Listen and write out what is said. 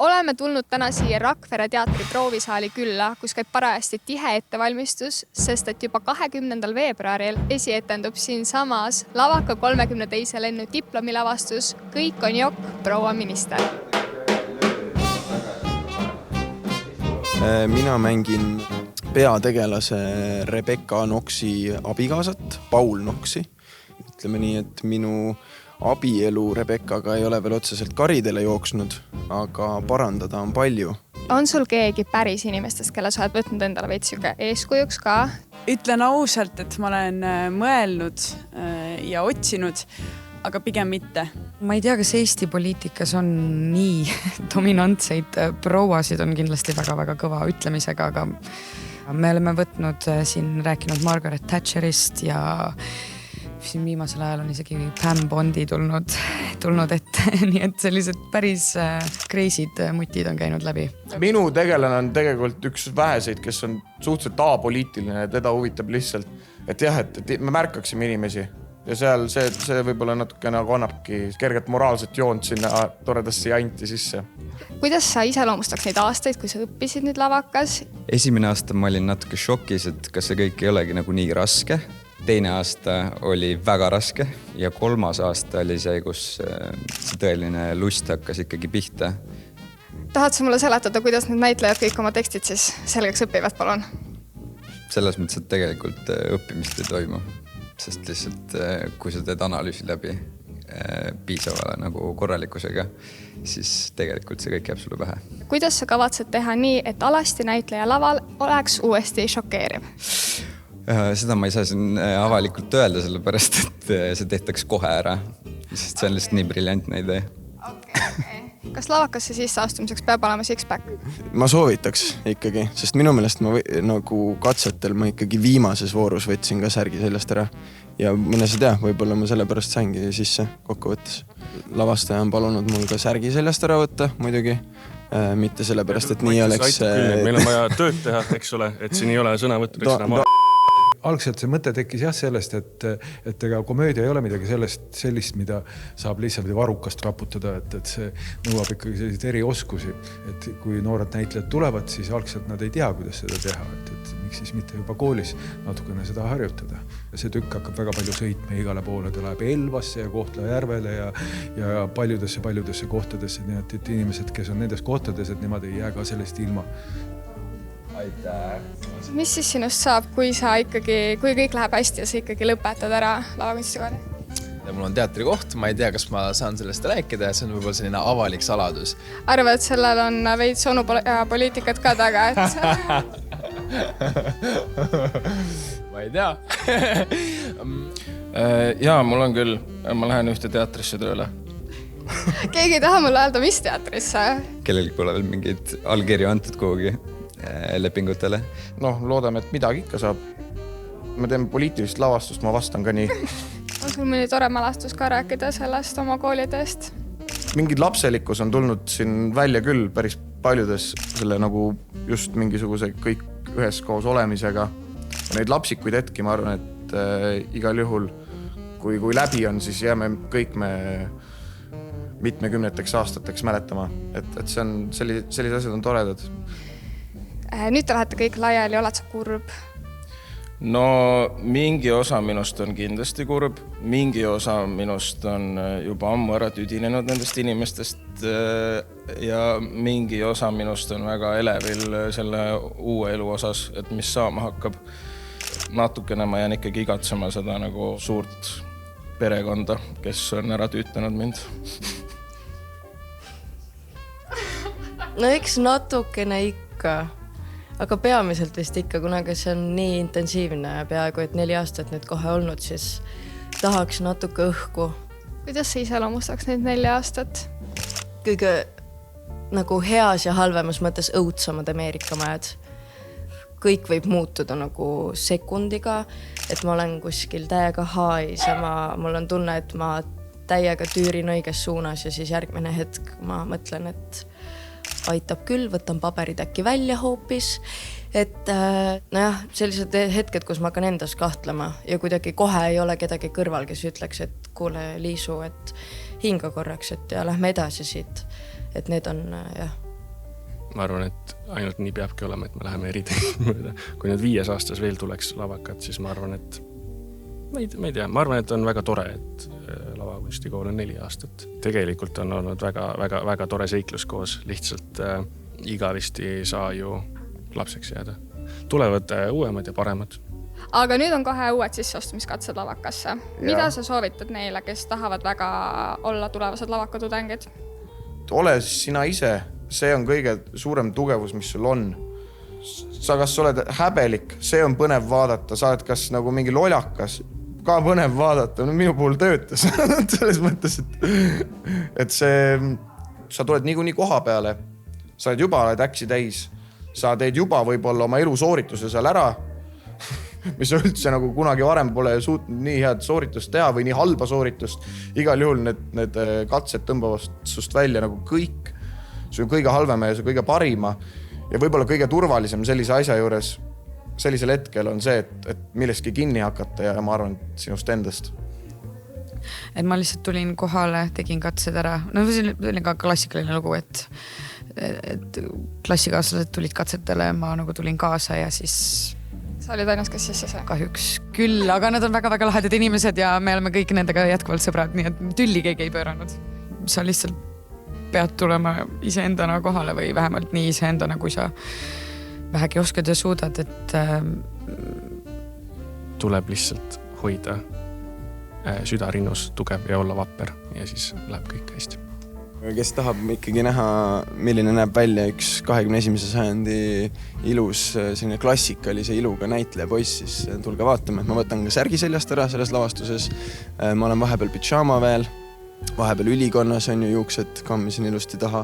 Oleme tulnud täna siia Rakvere teatri proovisaali külla, kus käib parajasti tihe ettevalmistus, sest et juba 20. veebruaril esietendub siin samas Lavaka 32. lennu diplomilavastus Kõik on jokk, proua minister. Mina mängin peategelase Rebecca Knoxi abikaasat, Paul Knoxi. Ütleme nii, et minu abielu Rebeccaga ei ole veel otseselt karidele jooksnud, aga parandada on palju. On sul keegi päris inimestest, kelle sa oled võtnud endale veits eeskujuks ka? Ütlen ausalt, et ma olen mõelnud ja otsinud, aga pigem mitte. Ma ei tea, kas Eesti poliitikas on nii dominantseid prouasid, on kindlasti väga-väga kõva ütlemisega, aga me oleme võtnud siin rääkinud Margaret Thatcherist ja siin viimasel ajal on isegi Pam Bondi tulnud ette, nii et sellised päris crazy'd mutid on käinud läbi. Minu tegelane on tegelikult üks väheseid, kes on suhteliselt apoliitiline ja teda huvitab lihtsalt, et jah, et me märkaksime inimesi ja seal see võib-olla natuke nagu annabki kerget moraalset joont sinna toredasse janti sisse. Kuidas sa iseloomustaks neid aastaid, kui sa õppisid nüüd Lavakas? Esimene aasta ma olin natuke šokis, et kas see kõik ei olegi nagu nii raske. Teine aasta oli väga raske ja 3. aasta oli see, kus see tõeline lust hakkas ikkagi pihta. Tahad sa mulle seletada, kuidas need näitlejad kõik oma tekstid siis selgeks õpivad, palun? Selles mõttes, et tegelikult õppimist ei toimu, sest lihtsalt kui sa teed analüüsi läbi piisavale nagu korralikkusega, siis tegelikult see kõik jääb sulle pähe. Kuidas sa kavatsed teha nii, et alasti näitleja laval oleks uuesti šokeeriv? Seda ma ei saa siin avalikult öelda, sellepärast, et see tehtaks kohe ära, sest see on lihtsalt nii briljantne idee. Okay. Kas Lavakasse sisse astumiseks peab olema six-pack? Ma soovitaks ikkagi, sest minu meelest nagu katsetel ma ikkagi viimases voorus võtsin ka särgi sellest ära. Ja mine sa tea, võib-olla ma sellepärast saingi sisse kokkuvõttes. Lavastaja on palunud mul ka särgi sellest ära võtta, muidugi. Mitte sellepärast, et nii oleks... Meil on vaja tööd teha, eks ole, et siin ei ole sõnavõttudeks enam Algselt see mõte tekkis jah sellest, et ega komöödia ei ole midagi sellist, mida saab lihtsalt varrukast raputada, et see nõuab ikkagi selliseid erioskusi. Et kui noored näitlejad tulevad, siis algselt nad ei tea, kuidas seda teha, et miks siis mitte juba koolis natukene seda harjutada. Ja see tükk hakkab väga palju sõitma igale poole, ta läheb Elvasse ja Kohtla-Järvele ja paljudesse kohtadesse, nii et inimesed, kes on nendes kohtades, et nemad ei jää ka sellest ilma. Mis siis sinust saab, kui kõik läheb hästi ja sa ikkagi lõpetad ära lavakunstikooli? Mul on teatrikoht, ma ei tea, kas ma saan sellest rääkida ja see on võib-olla selline avalik saladus. Arva, et sellel on veits poliitikat ka taga, et... Ma ei tea. Jaa, mul on küll. Ma lähen ühte teatrisse tööle. Keegi ei taha mulle öelda, mis teatrisse? Kellelgi pole veel mingid allkirju antud kuhugi lepingutele. Loodame, et midagi ikka saab. Me teeme poliitilist lavastust, ma vastan ka nii. On sul mõni tore mälestus ka rääkida sellest oma koolidest? Mingid lapselikkus on tulnud siin välja küll päris paljudes selle nagu just mingisuguse kõik üheskoos olemisega. Neid lapsikuid hetki, ma arvan, et igal juhul, kui läbi on, siis jääme kõik me mitmekümneteks aastateks mäletama. Et see on, sellised asjad on toredad. Nüüd te lähete kõik laiali, oled sa kurb? Mingi osa minust on kindlasti kurb. Mingi osa minust on juba ammu ära tüdinenud nendest inimestest ja mingi osa minust on väga elevil selle uue elu osas, et mis saama hakkab. Natukene ma jään ikkagi igatsema seda nagu suurt perekonda, kes on ära tüütanud mind. Eks natukene ikka. Aga peamiselt vist ikka, kunagi see on nii intensiivne peaaegu, et 4 aastat nüüd kohe olnud, siis tahaks natuke õhku. Kuidas sa iseloomustaks neid 4 aastat? Kõige nagu heas ja halvemas mõttes õudsamad Ameerikamajad. Kõik võib muutuda nagu sekundiga, et ma olen kuskil täiega haais ja mul on tunne, et ma täiega tüürin õiges suunas ja siis järgmine hetk ma mõtlen, et aitab küll, võtan paberid äkki välja hoopis, et sellised hetked, kus ma hakkan endas kahtlema ja kuidagi kohe ei ole kedagi kõrval, kes ütleks, et kuule Liisu, et hinga korraks, et ja lähme edasi siit, et need on ma arvan, et ainult nii peabki olema, et me läheme eriteid mööda. Kui nüüd 5 aastas veel tuleks lavakat, siis ma arvan, et ma ei tea, ma arvan, et on väga tore, et lavakunstikool on 4 aastat. Tegelikult on olnud väga tore seiklus koos, lihtsalt igavesti ei saa ju lapseks jääda. Tulevad uuemad ja paremad. Aga nüüd on kohe uued sisseostumiskatsed lavakasse. Mida sa soovitad neile, kes tahavad väga olla tulevased lavakatudengid? Ole sina ise, see on kõige suurem tugevus, mis sul on. Sa kas oled häbelik, see on põnev vaadata, sa oled kas nagu mingi lollakas, ka põnev vaadata, no minu puhul töötas selles mõttes, et sa tuled niikuinii koha peale, sa oled äksi täis, sa teed juba võib-olla oma elusoorituse seal ära, mis üldse nagu kunagi varem pole suutnud nii head sooritust teha või nii halba sooritust. Igal juhul need katsed tõmbavad sust välja nagu kõik, see on kõige halvema ja see kõige parima ja võib-olla kõige turvalisem sellise asja juures sellisel hetkel on see, et milleski kinni hakata ja ma arvan, et sinust endast. Et ma lihtsalt tulin kohale, tegin katsed ära. No see oli ka klassikaline lugu, et klassikaaslased tulid katsetele, ma nagu tulin kaasa ja siis... Sa olid ainult kes sisse see? Kahjuks küll, aga nad on väga lahedad inimesed ja me oleme kõik nendega jätkuvalt sõbrad, nii et tülli keegi ei pööranud. Sa lihtsalt pead tulema iseendana kohale või vähemalt nii iseendana, kui sa vähegi oskad ja suudad, et... Tuleb lihtsalt hoida südarinnus tugev ja olla vapper ja siis läheb kõik hästi. Kes tahab ikkagi näha, milline näeb välja üks 21. sajandi ilus selline klassikalise iluga näitleja poiss, siis tulge vaatama, et ma võtan ka särgi seljast ära selles lavastuses. Ma olen vahepeal pidžaama veel, vahepeal ülikonnas on ju juuksed kammisin ilusti taha.